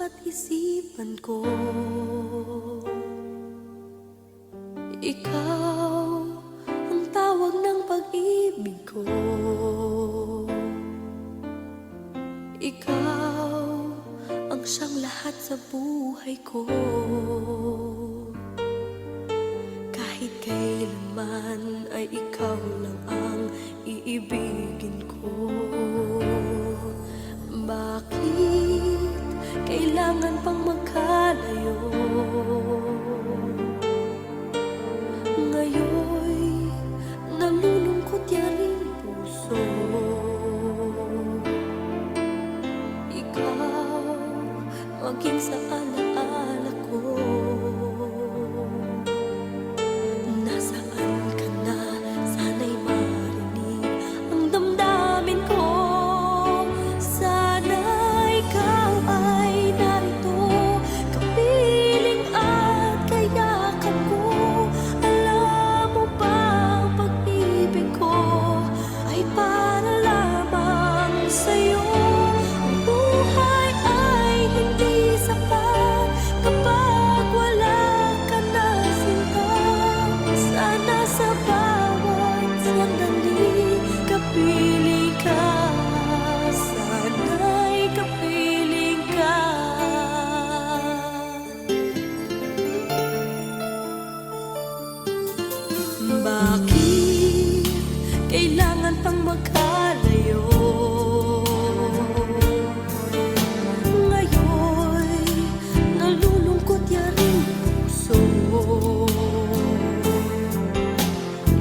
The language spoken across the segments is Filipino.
at isipan ko. Ikaw ang tawag ng pag-ibig ko. Ikaw ang siyang lahat sa buhay ko. Kahit kailanman ay ikaw lang ang iibigin ko. Bakit kailangan pang magkalayo? Ngayon'y nalulungkot yaring puso. Ikaw maging sa alaala ko. Nasaan ka na? Sana'y marinig ang damdamin ko. Sana ikaw ay narito, kapiling at kayakap ko. Alam mo ba ang pag-ibig ko ay para lamang sa'yo. Ang buhay ay hindi sapat kapag wala ka na, sinta. Sana sa bawat sandali kapiling ka. Sana'y kapiling ka. Bakit kailangan pang magkalayo? Ngayon'y nalulungkot yaring puso.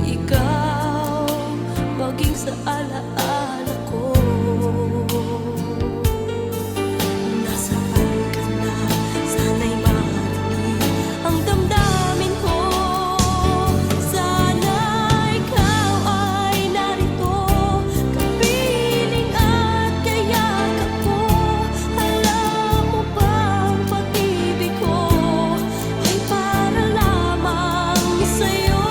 Ikaw maging sa alaala ko. Nasaan ka na? Sana'y marinig ang damdamin ko. Sana ikaw ay narito, kapiling at kayakap ko. Alam mo ba ang pag-ibig ko ay para lamang sa'yo.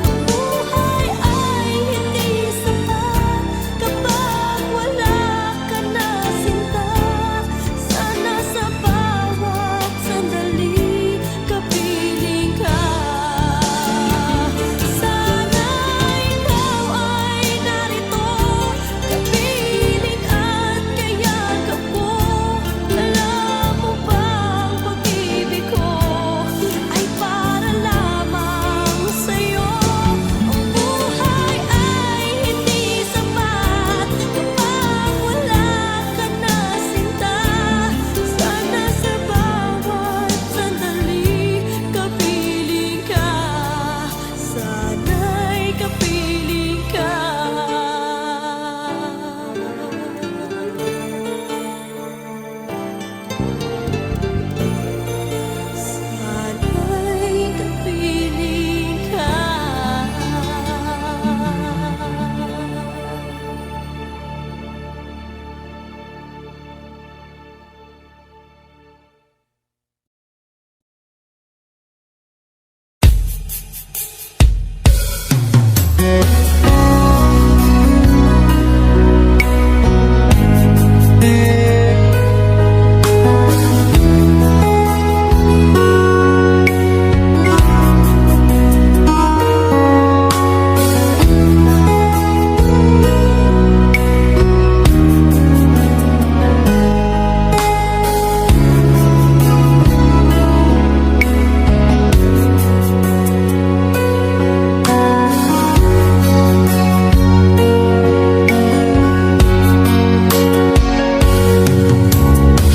Ang buhay ay hindi sapat kapag wala ka na, sinta. Sana sa bawat sandali kapiling ka. Sana ikaw ay narito, kapiling at kayakap ko. Alam mo ba ang pag-ibig ko ay para lamang sa'yo. Ang buhay ay hindi sapat kapag wala ka na, sinta. Sana sa bawat sandali kapiling ka. Sana'y kapiling ka. Sana'y kapiling ka.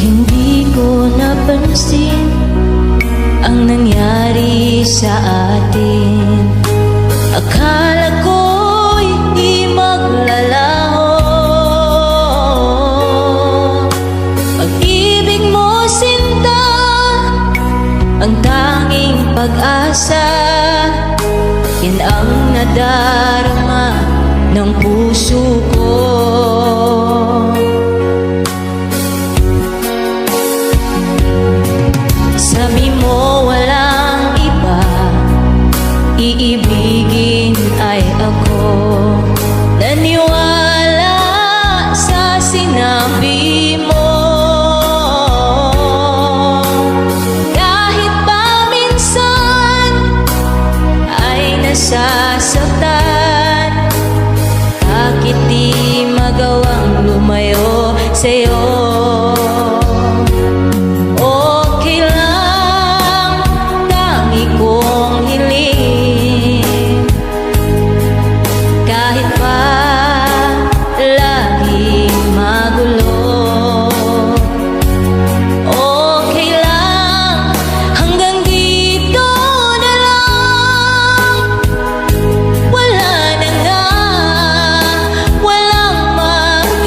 Hindi ko napansin ang nangyari sa atin. Akala ko'y di maglalaho. Pag-ibig mo, sinta, ang tanging pag-asa. Yan ang nadarama ng puso ko. Sabi mo walang iba, iibigin ay ako. Naniwala sa sinabi mo. Kahit di magawang lumayo sa'yo, okay lang, tangi kong hiling. Kahit pa laging magulo, okay lang, hanggang dito na lang. Wala na nga, walang magagawa.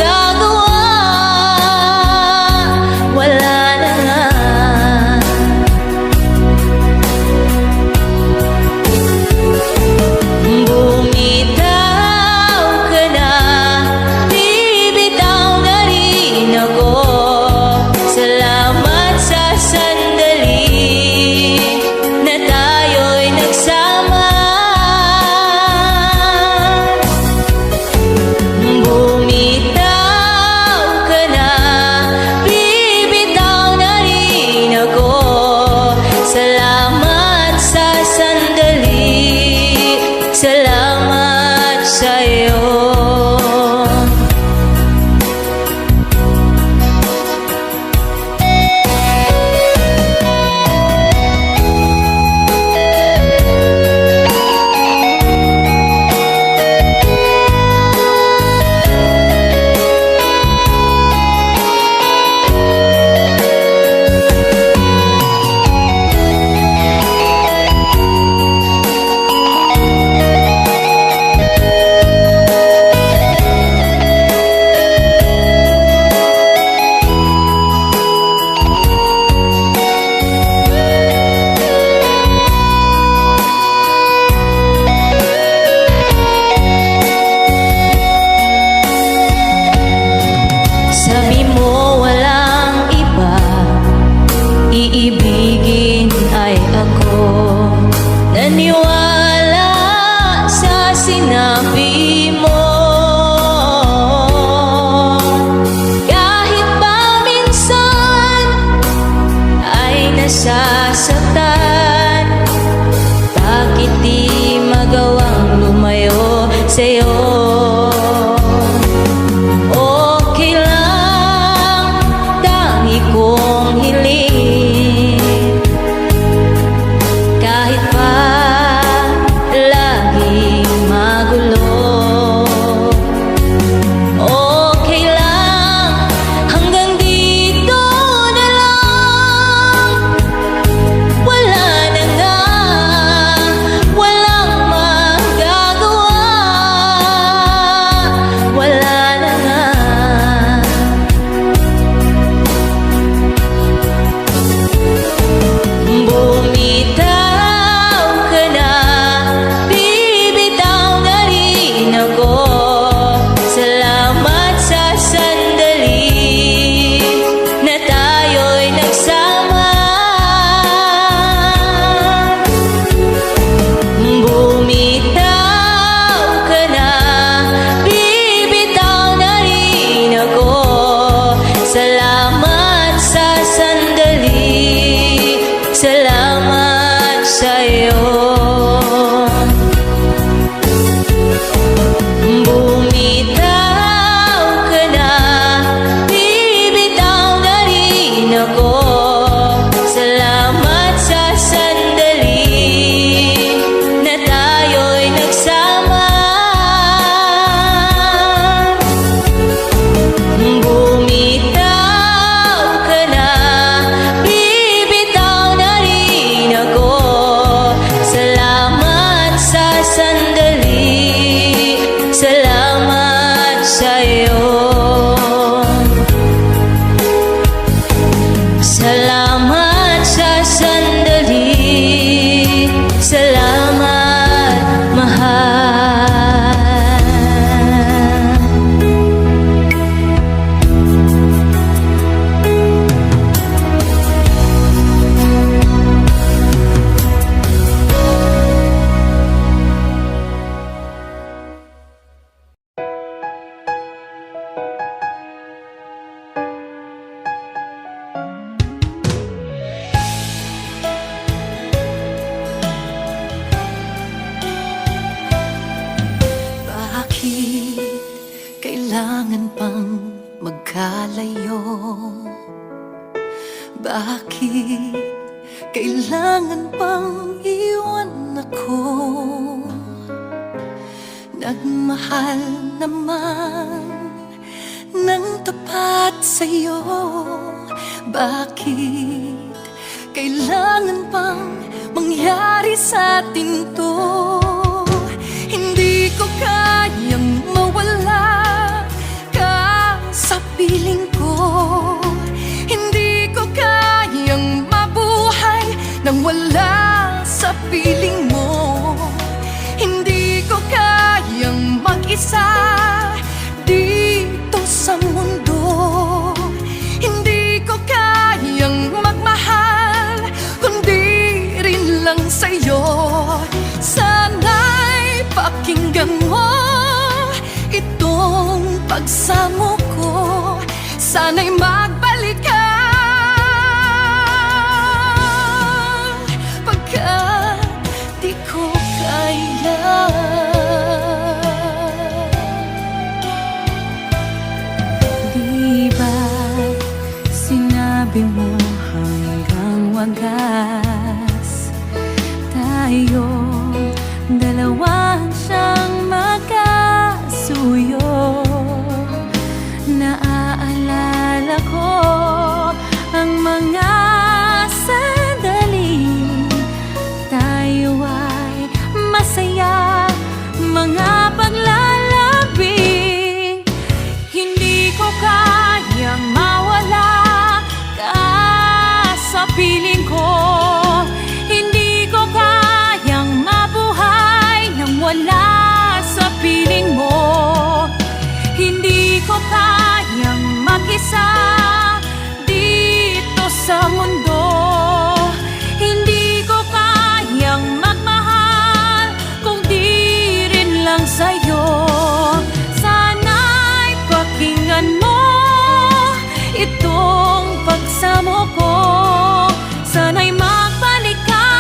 kailangan pang magkalayo? Bakit kailangan pang iwan ako? Nagmahal naman ng tapat sa'yo. Bakit kailangan pang mangyari sa atin to? Hindi ko kayang mawala ka sa piling ko. Hindi ko kayang mabuhay nang wala sa piling mo. Hindi ko kayang mag-isa dito sa mundo. Hindi ko kayang magmahal kundi rin lang sa'yo. Sana'y pakinggan mo itong pagsamo ko. Sana'y magbalik ka, pagkat di ko kaya. Di ba sinabi mo hanggang wagas tayong dalawa siyang magkasuyo? Naaalala ko ang mga sandali tayo ay masaya, mga paglalambing. Hindi ko kayang mawala ka sa piling ko. Hindi ko kayang mabuhay nang wala sa piling mo. Hindi ko kayang mag-isa dito sa mundo. Hindi ko kayang magmahal kung di rin lang sa'yo. Sana'y pakinggan mo itong pagsamo ko. Sana'y magbalik ka,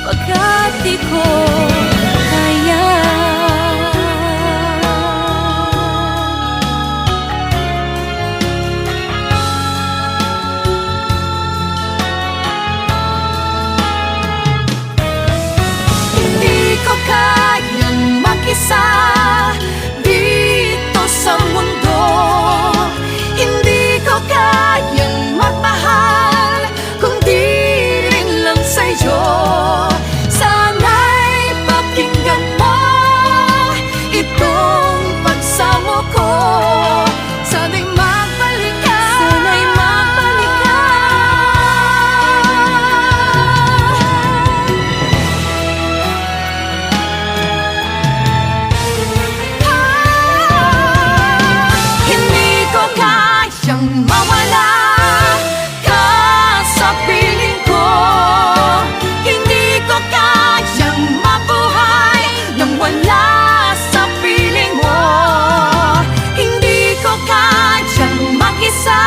pagkat di ko kaya. Hindi ko kayang mag-isa dito sa mundo. Hindi ko kayang magmahal kung di rin lang sa'yo. Sana'y pakinggan mo itong pagsamo ko. Sana'y magbalik ka, sana'y magbalik ka. Hindi ko kayang mawala ka sa piling ko. Hindi ko kayang mabuhay nang wala sa piling mo. Hindi ko kayang mag-isa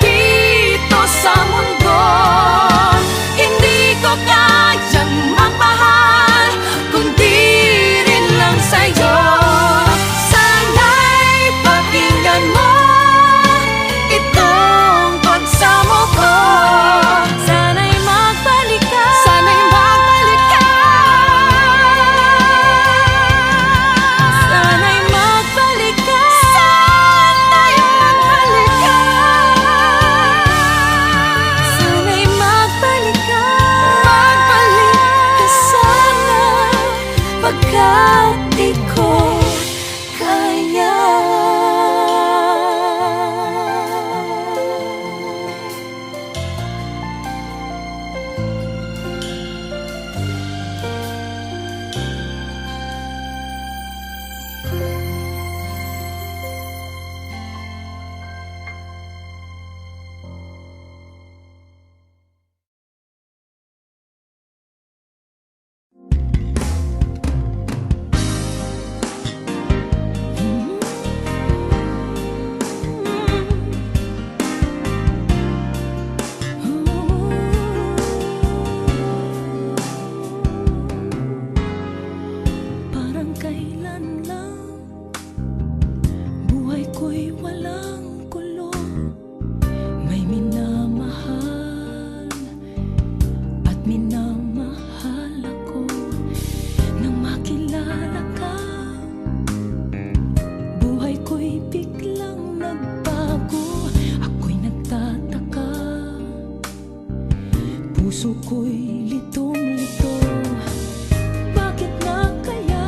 dito sa mundo. Hindi ko kayang magmahal kundi rin lang sa'yo. Sana'y pakinggan mo itong pagsamo ko. Sana'y magbalik ka, sana'y magbalik ka. Sana'y magbalik ka, sana'y magbalik ka. Sana'y magbalik ka, magbalik ka sana, pagkat di ko kaya. kailan lang buhay ko'y walang gulo. May minamahal at minamahal ako. Nang makilala ka, buhay ko'y biglang nagbago. Ako'y nagtataka, puso ko'y litong-lito. Bakit na kaya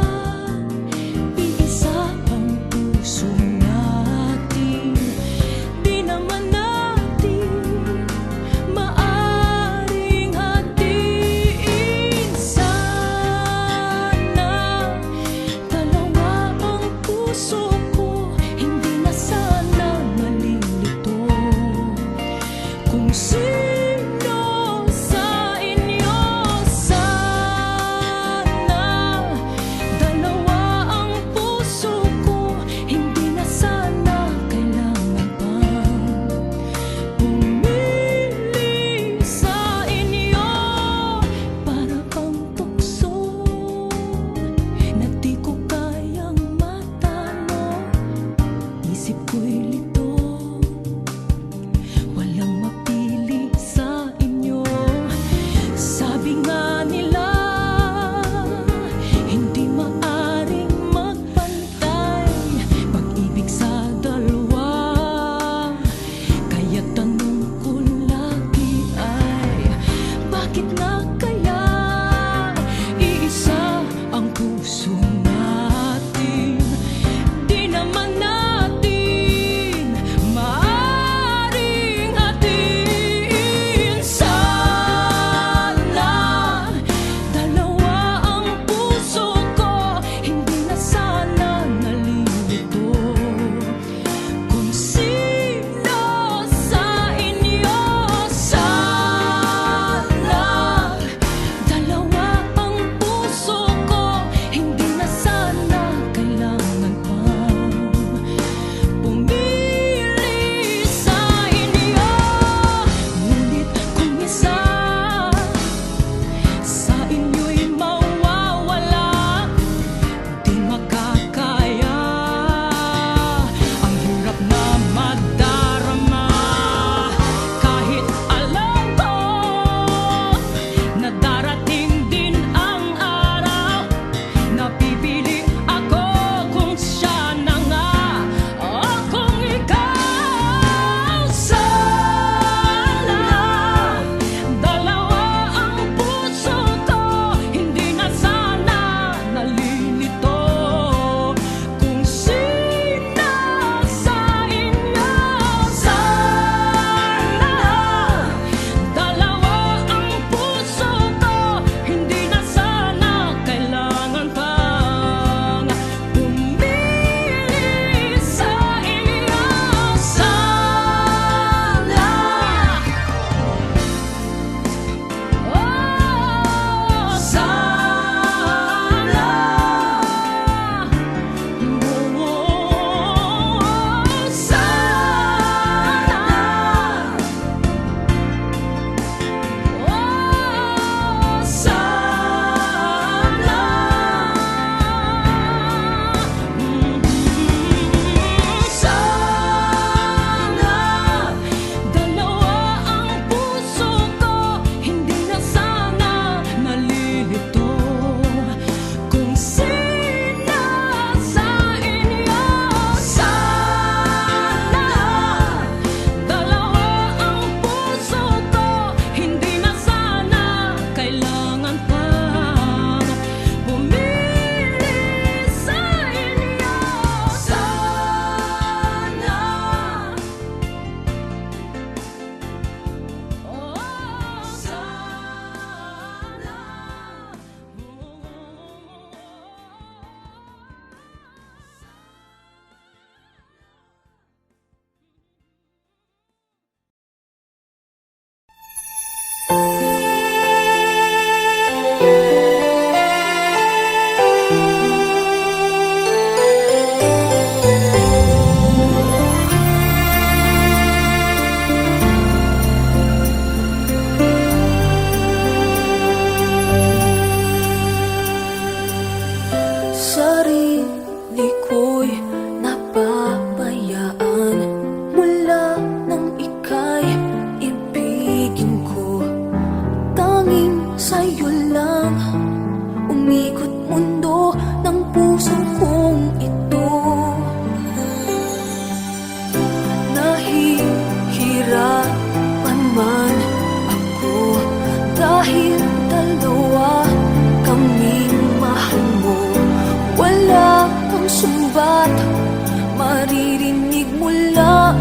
lahat maririnig mula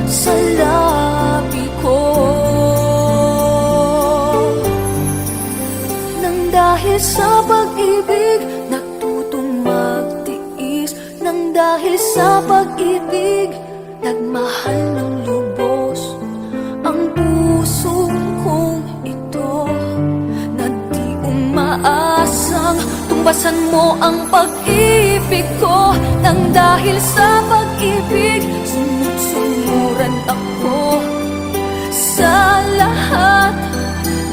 sa labi ko. Nang dahil sa pag-ibig natutong magtiis, nang dahil sa pag-ibig nagmahal ng lubos ang puso kong ito, na di umaasang tumbasan mo ang pag-ibig ko. Nang dahil sa pag-ibig sunod-sunuran ako sa lahat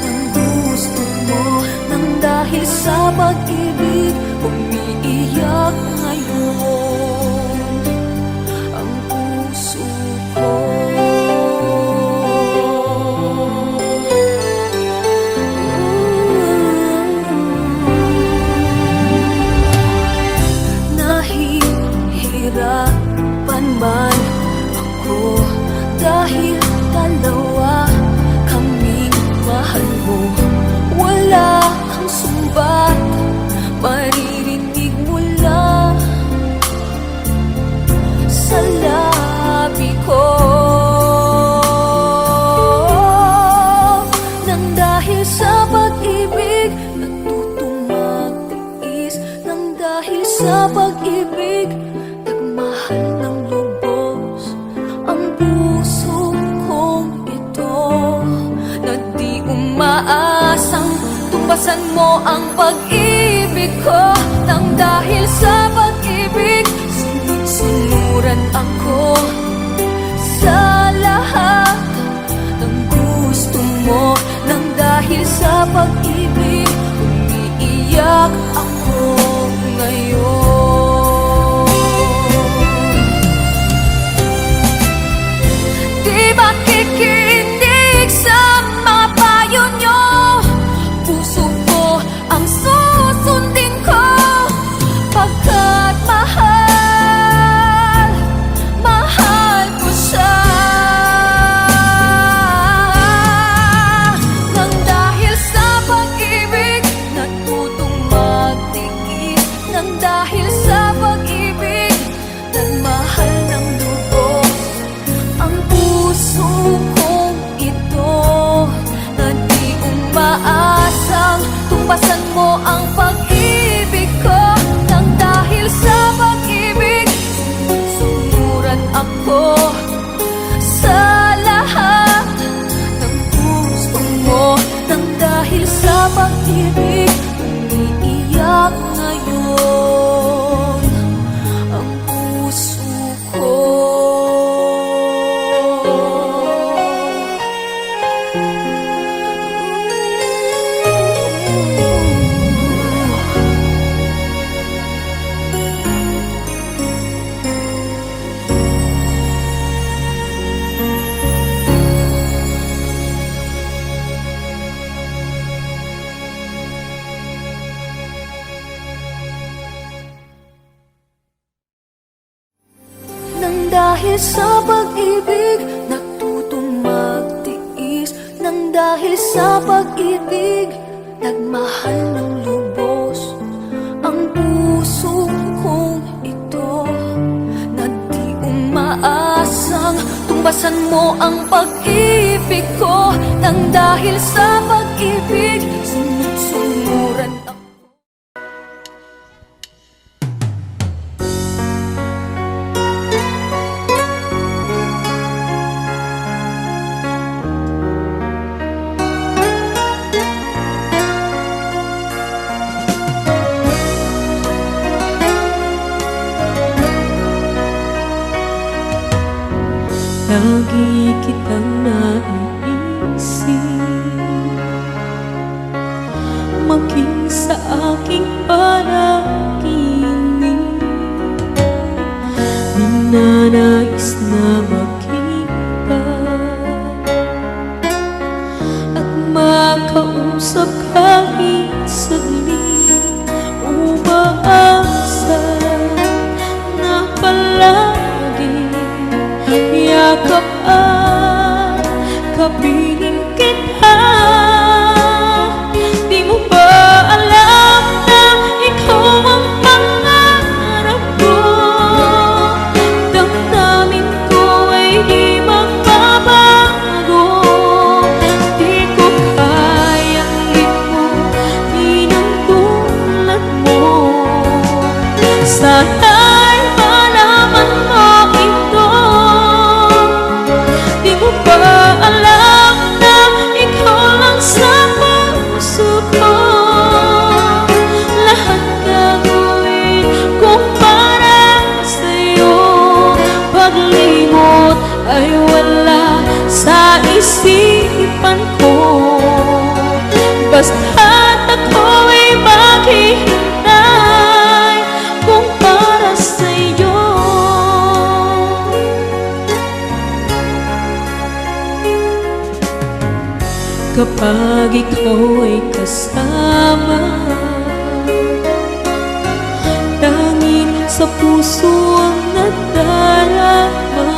ng gusto mo. Nang dahil sa pag-ibig umiiyak ngayon ang puso ko. Nahihirapan man ako dahil dalawa kaming mahal mo. Wala kang sumbat maririnig mula sa labi ko. Nang dahil sa pag-ibig natutong magtiis, nang dahil sa pag-ibig nagmahal ng lubos ang puso kong ito, na di umaasang tumbasan mo ang pag-ibig ko. Nang dahil sa pag-ibig sunod-sunuran ako sa lahat ng gusto mo. Nang dahil sa pag-ibig umiiyak ako ngayon. Di ba kikinig sa mga payo nyo? Puso ko ang susundin ko, pagkat mahal, mahal ko siya. Nang dahil sa pag-ibig natutong magtiis, nang dahil sa pag-ibig nagmahal ng lubos ang puso kong ito, na di umaasang tumbasan mo ang pag-ibig ko. Nang dahil sa pag-ibig sunod-sunuran ako sa lahat ng gusto mo. Nang dahil sa pag-ibig umiiyak ngayon ang puso ko. Nang dahil sa pag-ibig natutong magtiis, nang dahil sa pag-ibig nagmahal ng lubos ang puso kong ito, na di umaasang tumbasan mo ang pag-ibig ko. Nang dahil sa pag-ibig sunod-sunuran ako. Lagi kitang naiisip, maging sa aking panaginip. Minanais na makita at makausap kahit saglit. Umaasa na palagi yakap at kapiling kita. Di mo ba alam na ikaw ang pangarap? Sana'y malaman mo ito. Di mo ba alam na ikaw lang sa puso ko? Lahat gagawin kung para sa'yo. Paglimot ay wala sa isipan ko. Basta't ako'y maghihintay kung para sa'yo. Kapag ikaw ay kasama, tanging sa puso ang nadarama,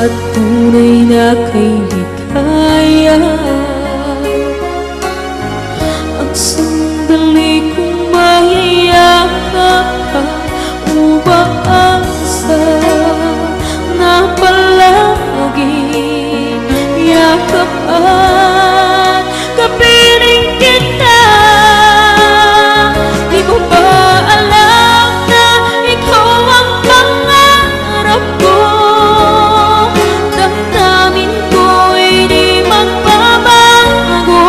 at tunay na kay ligaya. Ang sandali kong mayayakap ka, umaasa na palagi yakap at kapiling kita. Di mo ba alam na ikaw ang pangarap ko? Damdamin ko'y di magbabago.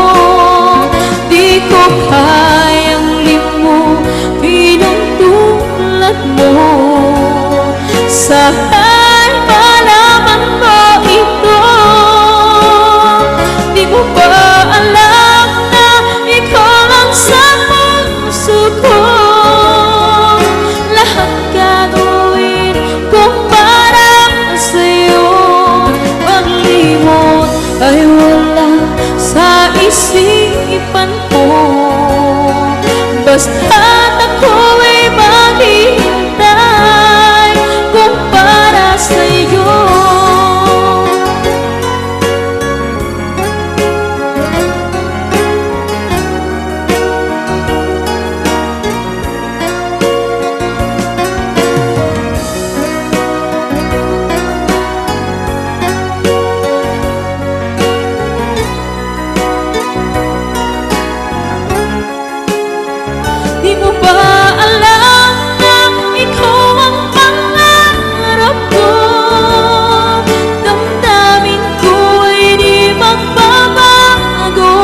Di ko kayang limutin ang tulad mo. Sa'y malaman mo ito. Di mo ba alam na ikaw lang sa puso ko? Lahat gagawin kung para sa'yo. Paglimot ay wala sa isipan ko. Basta't ako'y maghihintay kung para sa'yo. Di mo ba alam na ikaw ang pangarap ko? Damdamin ko'y di magbabago.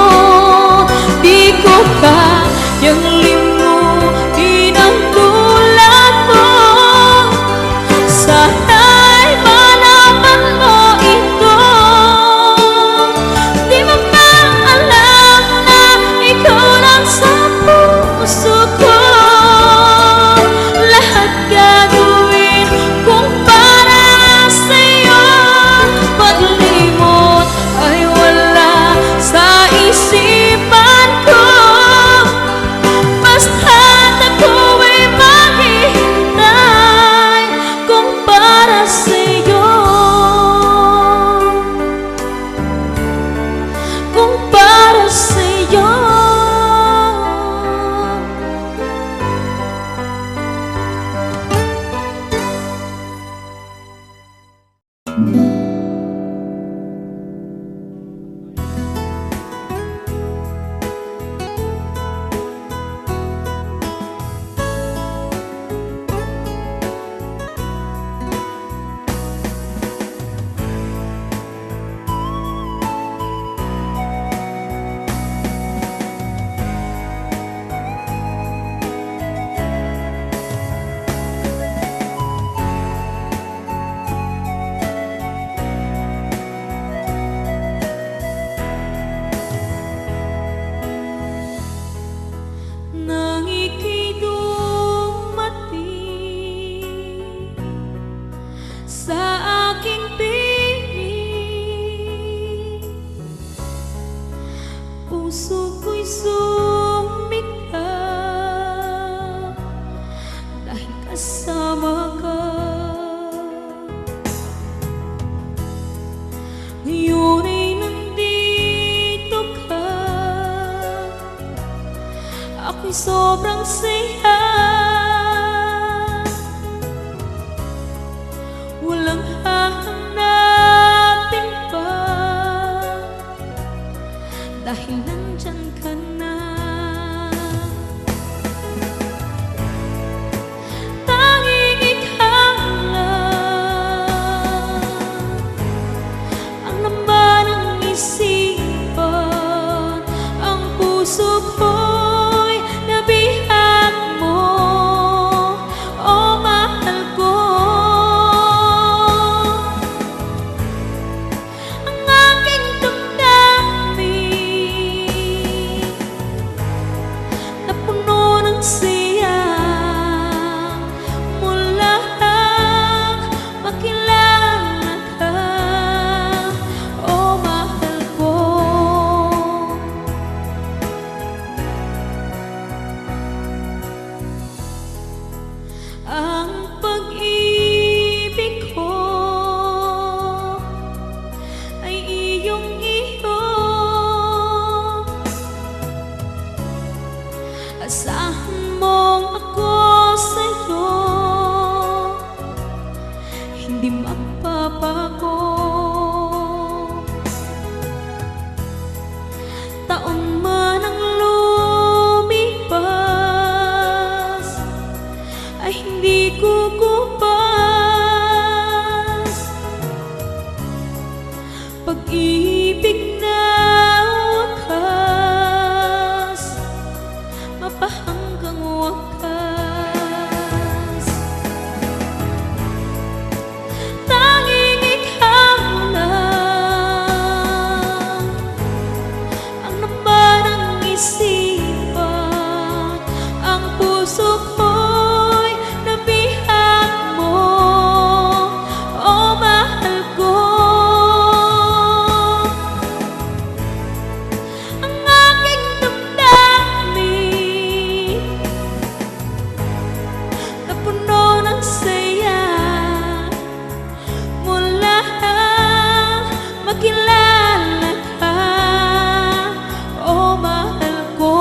Di ko kayang limutin ang tulad mo. Sana'y malaman mo ito. Di mo ba alam na ikaw lang sa puso ko? Lahat gagawin kung para sa'yo. Paglimot ay wala sa isipan ko. Basta't ako'y maghihintay kung para sa'yo. Kung para sa'yo. Nang ika'y dumating sa aking piling, puso ko'y sumiklab dahil kasama ka. Ngayon ay nandito ka, ako'y sobrang saya. Walang hahanapin pa dahil nandyan ka na. ng saya mula nang makilala ka, oh mahal ko. Ang pag-ibig ko ay iyong-iyo. Asahan mong ako sa'yo, hindi magbabago. Taon man ang lumipas, ay hindi kukupas. Pag-ibig na wakas, mapahanggang wakas. Tanging ikaw lang ang naman ang isipan, ang puso ko'y nabihag mo, oh mahal ko. Ang aking damdamin napuno ng saya mula nang makilala ka, oh mahal ko.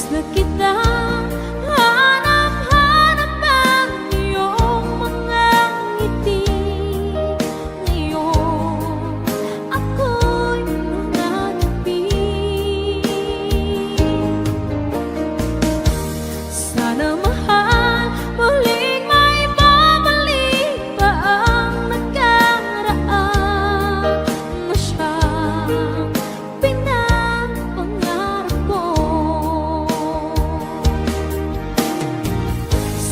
na kita hanap-hanap ang iyong mga ngiti. Ngayon ako'y nananapin. Sana mahal, muling maibabalik pa ang nakaraan na siyang pinapangarap ko.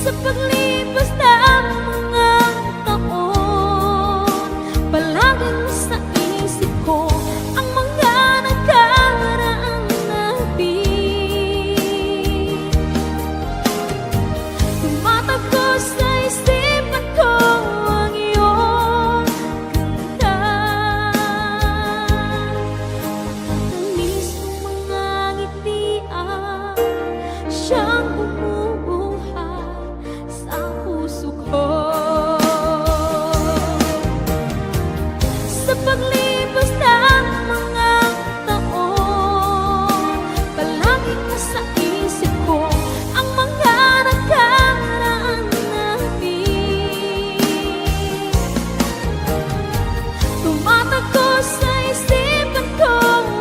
Sa paglipas ng mga taon, palaging sa isip ko ang mga nakaraan natin. Tumatakbo sa isipan ko ang iyong ganda. Matatamis mong mga ngitian, siyang bumubuhay sa puso ko. Sa paglipas ng mga taon, palaging nasa isip ko ang mga nakaraan natin. Tumatakbo sa isipan ko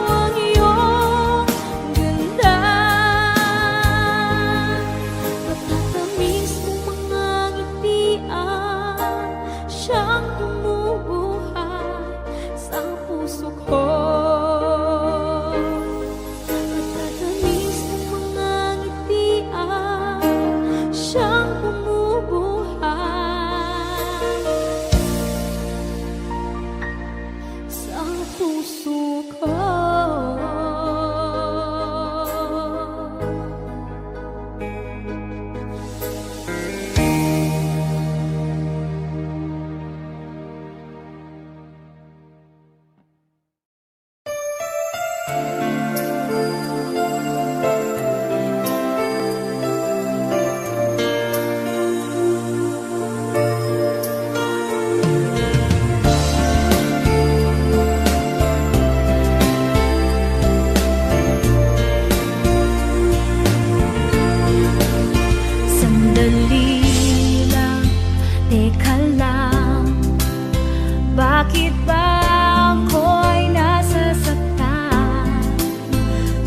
ang iyong ganda. Matatamis mong mga ngitian, siyang bumubuhay sa puso ko. Matatamis mong mga ngitian, siyang bumubuhay sa puso ko. Sandali lang, teka lang, bakit ba ako'y nasasaktan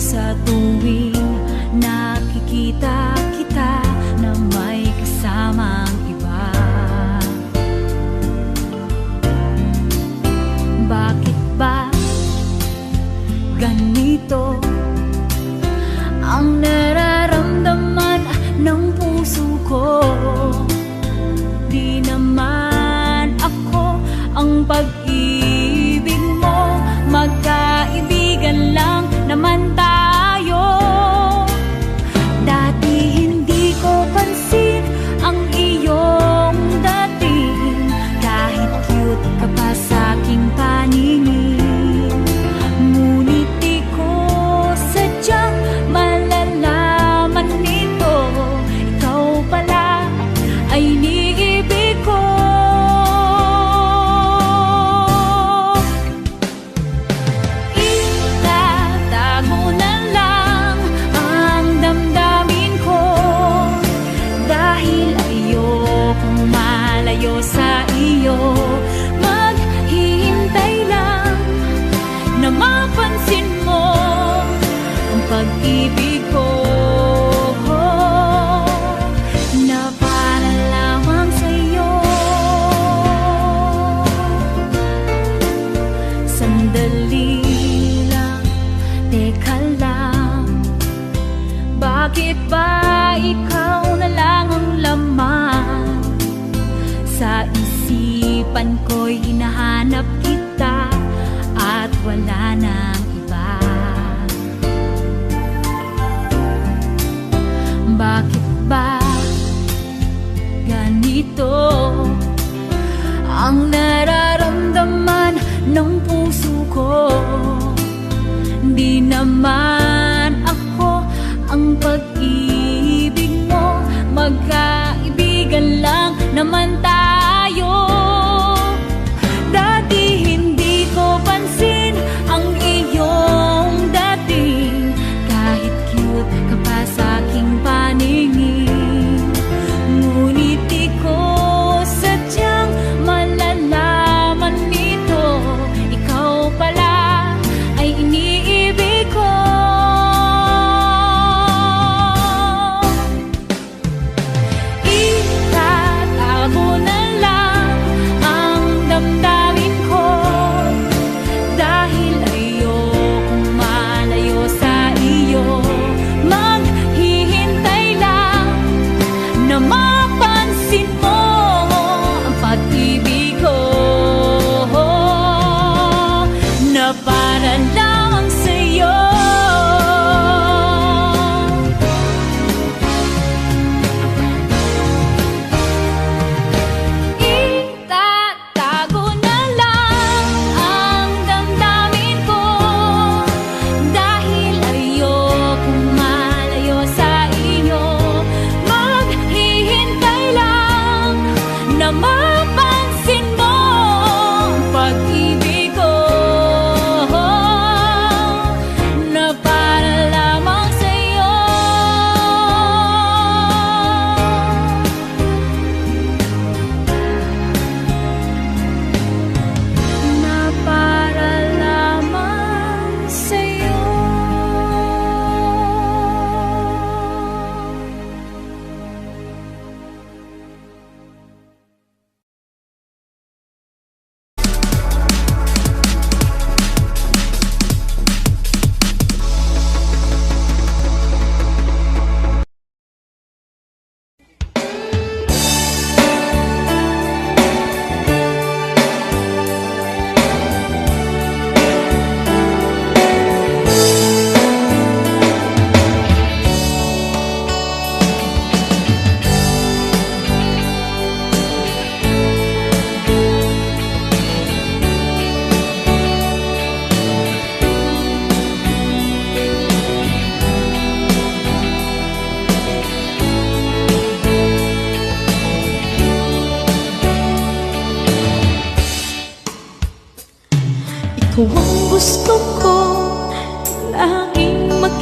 sa tuwing nakikita kita na may kasamang iba? Bakit ba ganito ang nararamdaman ng puso ko? Di naman ako ang pag-ibig mo, magkaibigan lang naman tayo. Dati hindi ko pansin ang iyong dating, kahit cute ka pa sa aking paningin. Ngunit di ko sadyang malalaman nito, ikaw pala ay iniibig ko. Itatago na lang ang damdamin ko, dahil ayokong malayo sa iyo. Maghihintay lang na mapansin mo ang pag-ibig ko, na para lamang sa'yo. Sandali lang, teka lang, bakit ba ikaw na lang ang laman sa isipan ko'y hinahanap kita at wala nang iba.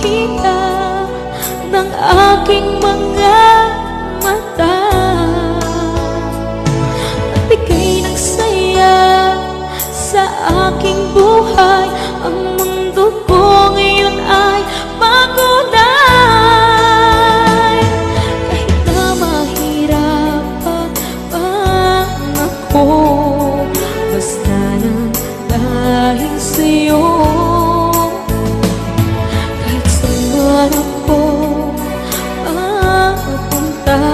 makita ng aking mga mata. At ika'y nagsaya sa aking buhay. Ang mundo ko ngayon ay makulay. Kahit na mahirapan ako, basta lang dahil sa'yo. Kahit saan ako mapunta,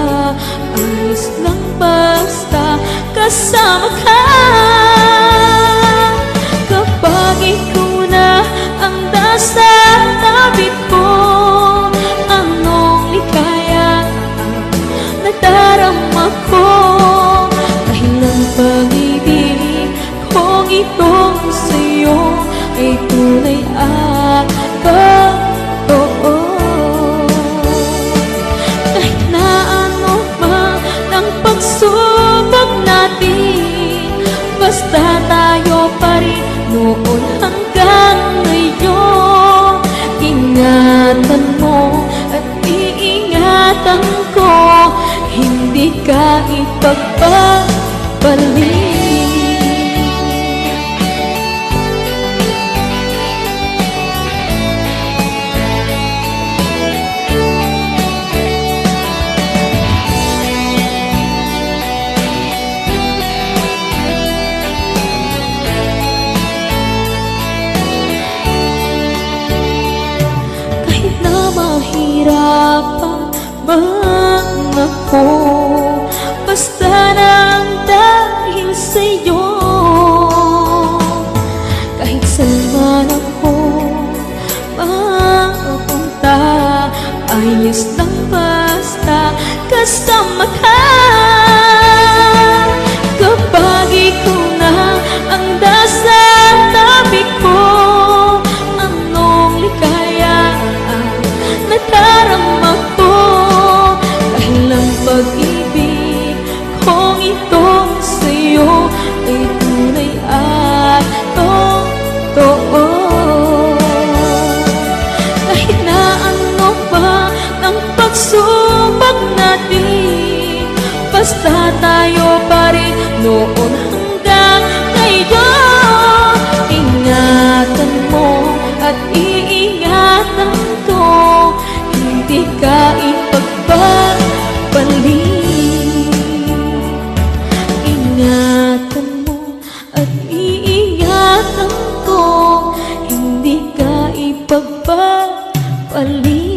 ayos lang basta kasama ka. Kapag ikaw na ang nasa tabi ko, anong likaya ang nadarama ko. Dahil ang pag-ibig kong itong sa'yo ay tunay at totoo. Kahit na ano man ang pagsubok natin, basta tayo pa rin noon hanggang ngayon. Ingatan mo at iingatan ko, hindi ka ipagpapalik. Mahirapan man ako, basta lang dahil sa'yo. Kahit saan ako mapunta, ayos lang basta kasama ka. Kapag ikaw na ang nasa tabi ko, anong likaya nadarama ko. Dahil ang pag-ibig kong itong sa'yo ay tunay at totoo. Kahit na ano pa ng pagsubok natin, basta tayo pa rin noon hanggang ngayon. Ingatan mo at iingatan ko, hindi ka ipagpapalik. Ingatan mo at iingatan ko, hindi ka ipagpapalik.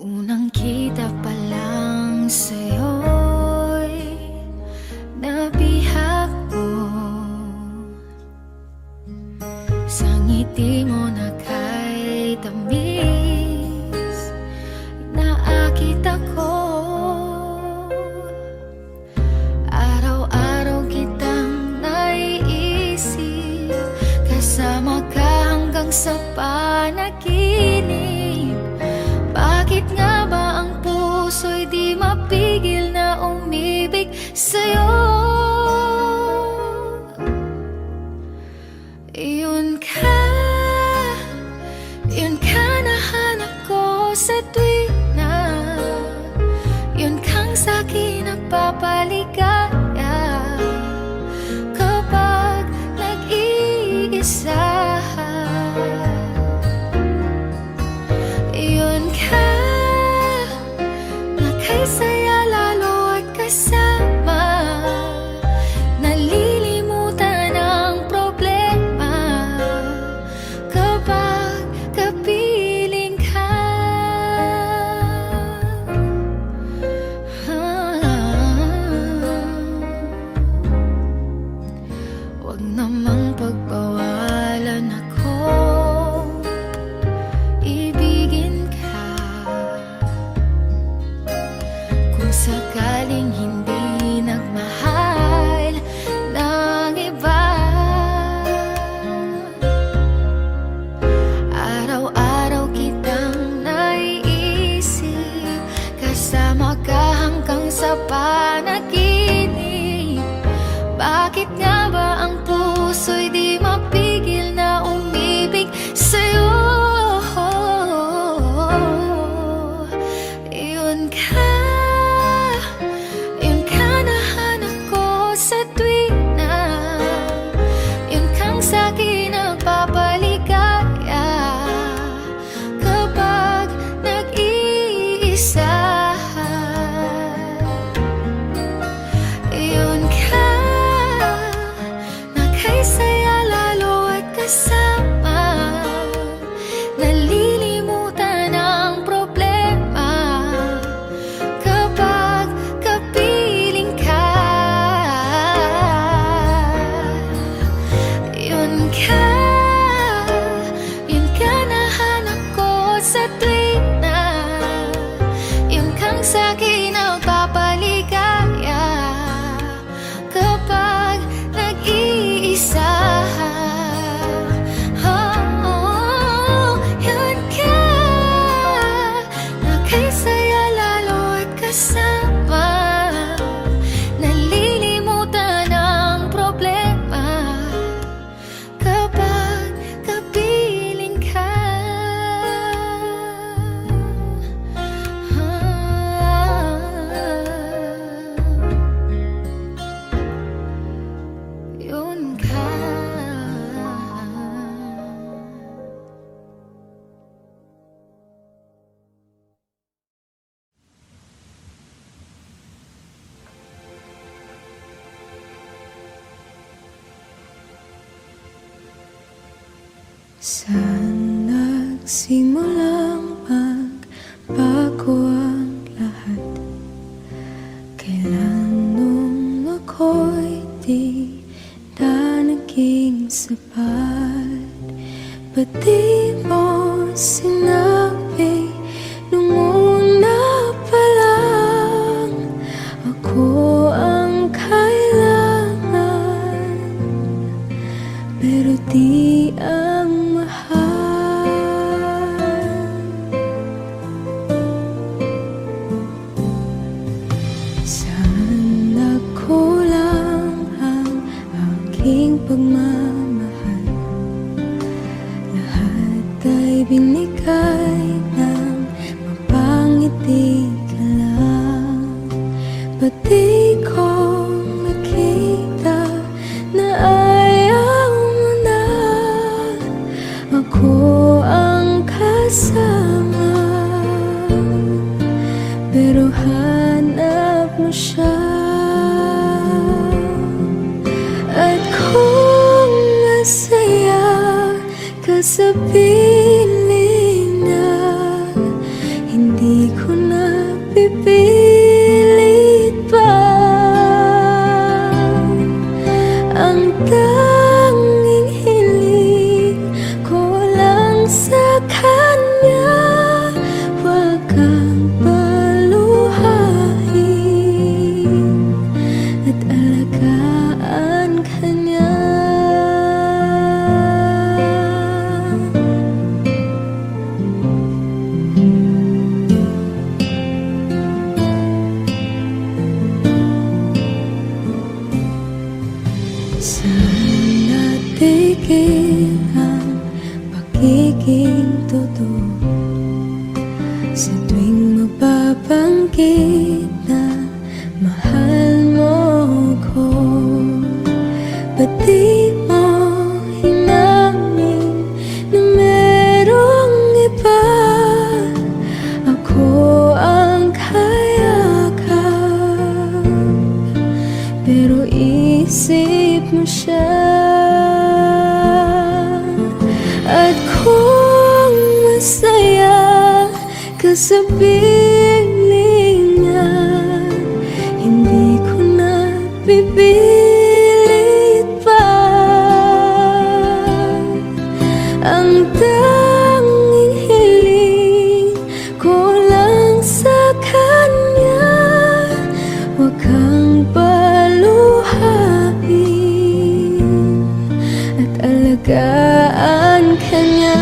Unang kita pa lang sa'yo'y nabihag mo. Sa ngiti mo na kay tamis, naakit ako. Araw-araw kitang naiisip, kasama ka hanggang sa panaginip. Bakit nga ba ang puso'y di mapigil na umibig sa'yo? Yun ka nahanap ko sa tuwing na yun kang sa'kin nagpapaligaya. Kapag nag-iisa, yun ka na kay saya lalo at kasama. Bakit nga ba ang puso'y di mapigil na umibig sa'yo? Yun ka nahanap ko sa tuwing na yun kang sa'kin nagpapaligaya kapag nag-iisa. Yun ka na kay saya lalo at kasama, nalilimutan ang problema kapag kapiling ka. Yun ka nahanap ko sa tuwing na yun kang sa'kin nagpapaligaya kapag nag-iisa. Yun ka na kay saya lalo at kasama, nalilimutan ang problema kapag kapiling ka. Yun ka. Saan nagsimulang magbago ang lahat? Kailan nung ako'y di na naging sapat? Ba't di mo sinabi nung una pa lang ako ang kailangan, pero di ang mahal? Saan nagkulang ang aking pagmamahal? Lahat ay binigay ng mapangiti ka lang. Ba't di ko nakita na ayaw mo na ako ang kasama, pero hanap mo siya? At kung masaya ka sa piling niya, hindi ko na pipilit pa. Ang tanging hiling ko lang sa kanya, wag kang paluhain at alagaan ka niya. Saan natigil ang pagiging totoo? Sa tuwing mapapanggit na mahal mo ko, ba't di mo hinamin na merong iba? Ako ang kayakap, pero isip mo siya. At kung masaya ka sa piling niya, hindi ko na pipilit pa. Ang tanging hiling ko lang sa kanya, wag kang paluhain at alagaan ka niya.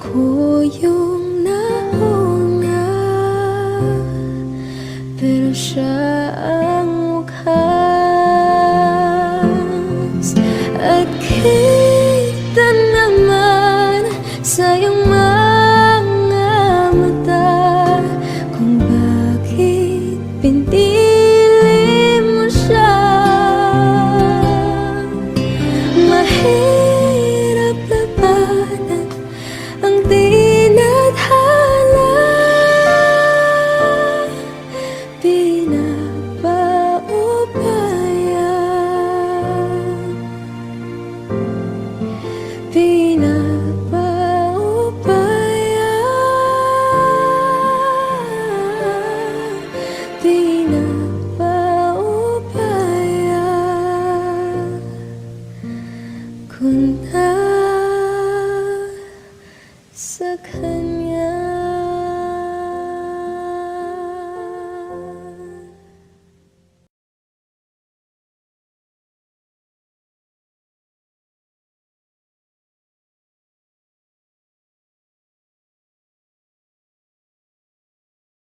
Ako yung nauna, pero siya